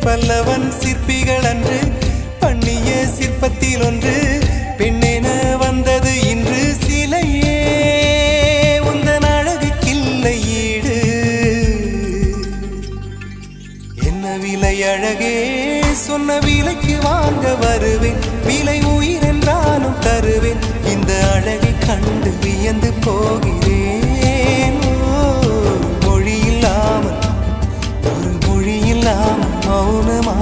பல்லவன் சிற்பிகள் அன்று பண்ணிய சிற்பத்தில் ஒன்று பெண்ணென வந்தது இன்று சிலையே உந்தன் அழகுக்கில்லை ஈடு என்ன விலை அழகே சொன்ன விலைக்கு வாங்க வருவேன் விலை உயிர் என்றாலும் தருவேன் இந்த அழகை கண்டு வியந்து போகிறேன் மொழி இல்லாமல் ஒரு மொழி இல்லாமல் மௌனமா